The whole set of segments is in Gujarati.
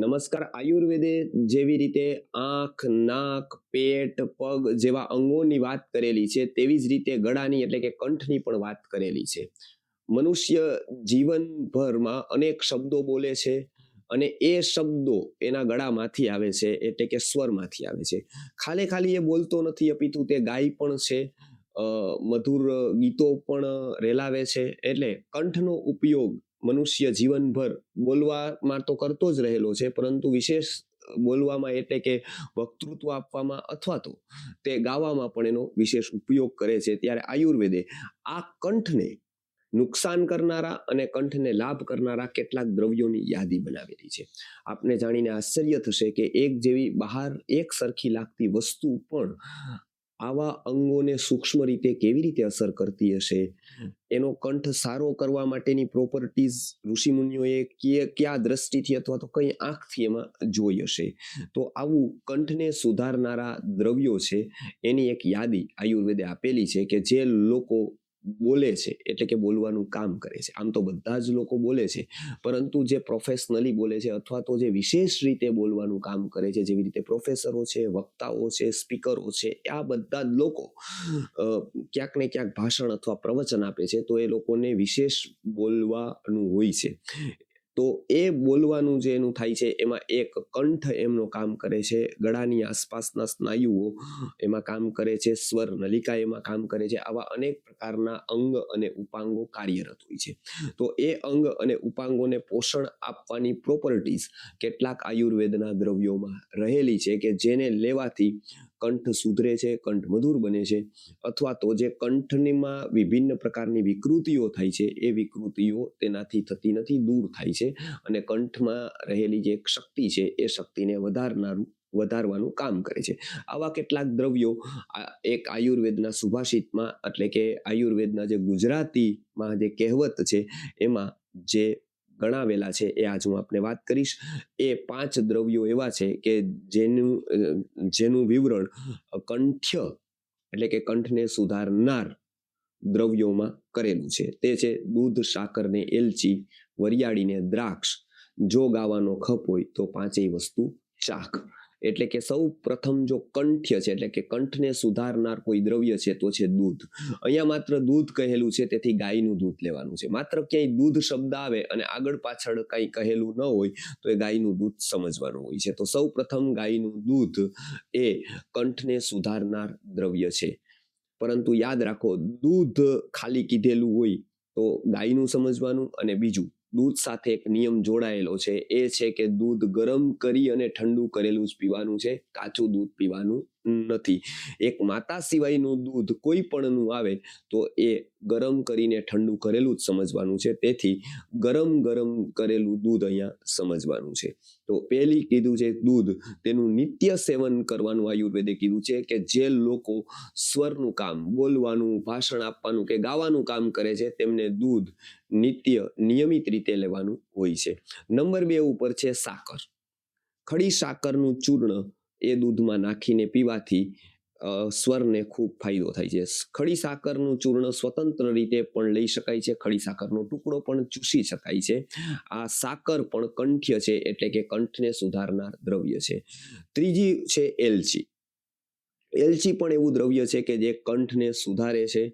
નમસ્કાર. આયુર્વેદે જેવી રીતે આંખ, નાક, પેટ, પગ જેવા અંગોની વાત કરેલી છે, તેવી જ રીતે ગળાની એટલે કે કંઠની પણ વાત કરેલી છે. મનુષ્ય જીવનભરમાં અનેક શબ્દો બોલે છે અને એ શબ્દો એના ગળામાંથી આવે છે, એટલે કે સ્વરમાંથી આવે છે. ખાલી એ બોલતો નથી, અપિતું તે ગાય પણ છે, મધુર ગીતો પણ રેલાવે છે. એટલે કંઠનો ઉપયોગ મનુષ્ય જીવનભર બોલવામાં તો કરતો જ રહેલો છે, પરંતુ વિશેષ બોલવામાં એટલે કે વક્તૃત્વ આપવામાં અથવા તો તે ગાવામાં પણ એનો વિશેષ ઉપયોગ કરે છે. ત્યારે આયુર્વેદે આ કંઠને નુકસાન કરનારા અને કંઠને લાભ કરનારા કેટલાક દ્રવ્યોની યાદી બનાવેલી છે. આપને જાણીને આશ્ચર્ય થશે કે એક જેવી બહાર એક સરખી લાગતી વસ્તુ પણ આવા અંગોને સૂક્ષ્મ રીતે કેવી રીતે અસર કરતી હશે. એનો કંઠ સારો કરવા માટેની પ્રોપર્ટીઝ ઋષિમુનિઓએ કયા દ્રષ્ટિથી અથવા તો કઈ આંખથી એમાં જોઈ હશે. તો આવું કંઠને સુધારનારા દ્રવ્યો છે એની એક યાદી આયુર્વેદે આપેલી છે કે જે લોકો બોલે છે એટલે કે બોલવાનું કામ કરે છે. આમ તો બધા જ લોકો બોલે છે, પરંતુ જે પ્રોફેશનલી બોલે છે અથવા તો જે વિશેષ રીતે બોલવાનું કામ કરે છે, જેવી રીતે પ્રોફેસરો છે, વક્તાઓ છે, સ્પીકરો છે, આ બધા જ લોકો ક્યાંક ને ક્યાંક ભાષણ અથવા પ્રવચન આપે છે, તો એ લોકોને વિશેષ બોલવાનું હોય છે. તો એ બોલવાનું જે એનું થાય છે એમાં એક કંઠ એમનો કામ કરે છે, ગળાની આસપાસના સ્નાયુઓ એમાં કામ કરે છે, સ્વર નલિકા એમાં કામ કરે છે. આવા અનેક પ્રકારના અંગ અને ઉપાંગો કાર્યરત હોય છે. તો એ અંગ અને ઉપાંગોને પોષણ આપવાની પ્રોપર્ટીઝ કેટલાક આયુર્વેદના દ્રવ્યોમાં રહેલી છે કે જેને લેવાથી કંઠ સુધરે છે, કંઠ મધુર બને છે, અથવા તો જે કંઠનીમાં વિભિન્ન પ્રકારની વિકૃતિઓ થાય છે એ વિકૃતિઓ તેનાથી થતી નથી, દૂર થાય છે અને કંઠમાં રહેલી જે શક્તિ છે એ શક્તિને વધારવાનું કામ કરે છે. આવા કેટલાક દ્રવ્યો એક આયુર્વેદના સુભાષિતમાં એટલે કે આયુર્વેદના જે ગુજરાતીમાં જે કહેવત છે એમાં જે ગણાવેલા છે એ આજ હું આપને વાત કરીશ. એ 5 દ્રવ્યો એવા છે કે જેનું વિવરણ કંઠ્ય એટલે કે કંઠને સુધારનાર દ્રવ્યોમાં કરેલું છે. તે છે દૂધ, સાકર ને એલચી, વરિયાળી ને દ્રાક્ષ, જો ગાવાનો ખપ હોય તો 5 વસ્તુ ચાખ. એટલે કે સૌ પ્રથમ જો કંઠ્ય છે એટલે કે કંઠને સુધારનાર કોઈ દ્રવ્ય છે તો છે દૂધ. અહીંયા માત્ર દૂધ કહેલું છે, તેથી ગાયનું દૂધ લેવાનું છે. માત્ર ક્યાંય દૂધ શબ્દ આવે અને આગળ પાછળ કંઈ કહેલું ન હોય તો એ ગાયનું દૂધ સમજવાનું હોય છે. તો સૌ પ્રથમ ગાયનું દૂધ એ કંઠને સુધારનાર દ્રવ્ય છે. પરંતુ યાદ રાખો, દૂધ ખાલી કીધેલું હોય તો ગાયનું સમજવાનું, અને બીજું દૂધ સાથે એક નિયમ જોડાયેલો છે, એ છે કે દૂધ ગરમ કરી અને ઠંડુ કરેલું જ પીવાનું છે, કાચું દૂધ પીવાનું નથી. એક માતા સિવાયનું દૂધ કોઈ પણનું આવે તો એ ગરમ કરીને ઠંડુ કરેલું જ સમજવાનું છે. તેથી ગરમ કરેલું દૂધ અહીંયા સમજવાનું છે. તો પહેલી કીધું છે દૂધ, તેનું નિત્ય સેવન કરવાનું આયુર્વેદે કીધું છે કે જે લોકો સ્વરનું કામ, બોલવાનું, ભાષણ આપવાનું કે ગાવાનું કામ કરે છે તેમને દૂધ નિયમિત રીતે લેવાનું હોય છે. નંબર 2 ઉપર છે સાકર. ખડી સાકરનું ચૂર્ણ એ દૂધમાં નાખીને પીવાથી સ્વરને ખૂબ ફાયદો થાય છે. ખડી સાકરનું ચૂર્ણ સ્વતંત્ર રીતે પણ લઈ શકાય છે, ખડી સાકરનો ટુકડો પણ ચૂસી શકાય છે. આ સાકર પણ કંઠ્ય છે એટલે કે કંઠને સુધારનાર દ્રવ્ય છે. ત્રીજી છે એલચી. એલચી પણ એવું દ્રવ્ય છે કે જે કંઠને સુધારે છે,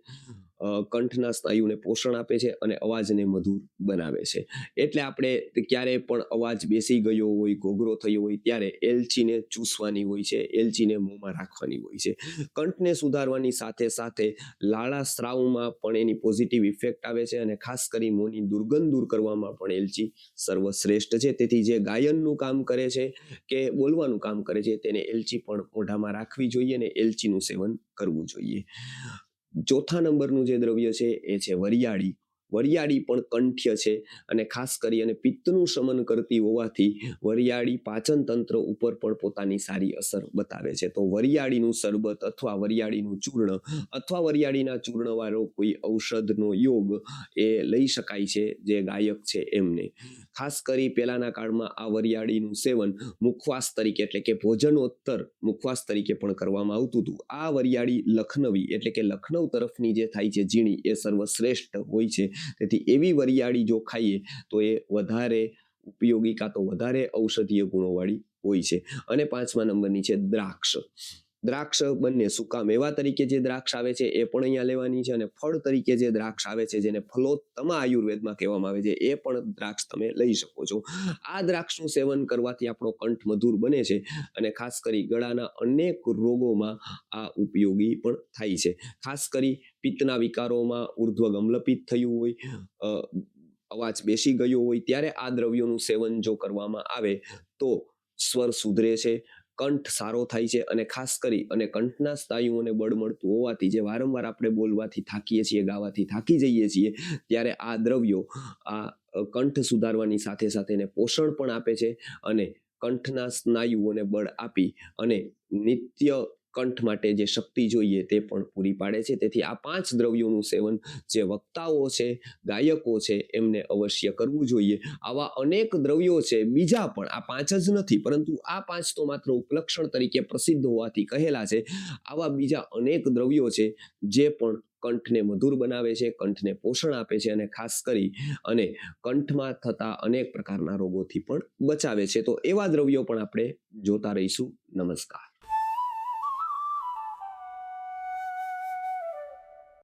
કંઠના સ્નાયુને પોષણ આપે છે અને અવાજને મધુર બનાવે છે. એટલે આપણે ક્યારે પણ અવાજ બેસી ગયો હોય, ઘોઘરો થયો હોય ત્યારે એલચીને ચૂસવાની હોય છે, એલચીને મોંમાં રાખવાની હોય છે. કંઠને સુધારવાની સાથે સાથે લાળા સ્રાવમાં પણ એની પોઝિટિવ ઇફેક્ટ આવે છે અને ખાસ કરી મોંની દુર્ગંધ દૂર કરવામાં પણ એલચી સર્વશ્રેષ્ઠ છે. તેથી જે ગાયનનું કામ કરે છે કે બોલવાનું કામ કરે છે તેને એલચી પણ મોઢામાં રાખવી જોઈએ અને એલચીનું સેવન કરવું જોઈએ. ચોથા નંબરનું જે દ્રવ્ય છે એ છે વરિયાળી. વરિયાળી પણ કંઠ્ય છે અને ખાસ કરી અને પિત્તનું શમન કરતી હોવાથી વરિયાળી પાચન તંત્ર ઉપર પણ પોતાની સારી અસર બતાવે છે. તો વરિયાળીનું શરબત અથવા વરિયાળીનું ચૂર્ણ અથવા વરિયાળીના ચૂર્ણવાળો કોઈ ઔષધનો યોગ એ લઈ શકાય છે જે ગાયક છે એમને. ખાસ કરી પહેલાના કાળમાં આ વરિયાળીનું સેવન મુખવાસ તરીકે એટલે કે ભોજનોત્તર મુખવાસ તરીકે પણ કરવામાં આવતું હતું. આ વરિયાળી લખનવી એટલે કે લખનઉ તરફની જે થાય છે ઝીણી, એ સર્વશ્રેષ્ઠ હોય છે. તેથી એવી વરિયાળી જો ખાઈએ તો એ વધારે ઉપયોગી કાં તો વધારે ઔષધીય ગુણોવાળી હોય છે. અને 5મા નંબરની છે દ્રાક્ષ. દ્રાક્ષ બંને સૂકા મેવા તરીકે જે દ્રાક્ષ આવે છે એ પણ અહીંયા લેવાની છે, અને ફળ તરીકે જે દ્રાક્ષ આવે છે જેને ફલોત્તમા આયુર્વેદમાં કહેવામાં આવે છે એ પણ દ્રાક્ષ તમે લઈ શકો છો. આ દ્રાક્ષનું સેવન કરવાથી આપણો કંઠ મધુર બને છે, અને ખાસ કરી ગળાના અનેક રોગોમાં આ ઉપયોગી પણ થાય છે. ખાસ કરી પિત્તના વિકારોમાં ઉર્ધ્વ ગમલપિત્ત થયું હોય, અવાજ બેસી ગયો હોય, ત્યારે આ દ્રવ્યોનું સેવન જો કરવામાં આવે તો સ્વર સુધરે છે, કંઠ સારો થાય છે, અને ખાસ કરી અને કંઠના સ્નાયુઓને બળ મળતું હોવાથી જે વારંવાર આપણે બોલવાથી થાકીએ છીએ, ગાવાથી થાકી જઈએ છીએ, ત્યારે આ દ્રવ્યો આ કંઠ સુધારવાની સાથે સાથે એને પોષણ પણ આપે છે, અને કંઠના સ્નાયુઓને બળ આપી અને નિત્ય કંઠ માટે જે શક્તિ જોઈએ તે પણ પૂરી પાડે છે. તેથી આ 5 દ્રવ્યોનું સેવન જે વક્તાઓ છે, ગાયકો છે, એમને અવશ્ય કરવું જોઈએ. આવા અનેક દ્રવ્યો છે બીજા પણ, આ 5 જ નથી, પરંતુ આ 5 તો માત્ર ઉપલક્ષણ તરીકે પ્રસિદ્ધ હોવાથી કહેલા છે. આવા બીજા અનેક દ્રવ્યો છે જે પણ કંઠને મધુર બનાવે છે, કંઠને પોષણ આપે છે, અને ખાસ કરી અને કંઠમાં થતા અનેક પ્રકારના રોગોથી પણ બચાવે છે. તો એવા દ્રવ્યો પણ આપણે જોતા રહીશું. નમસ્કાર.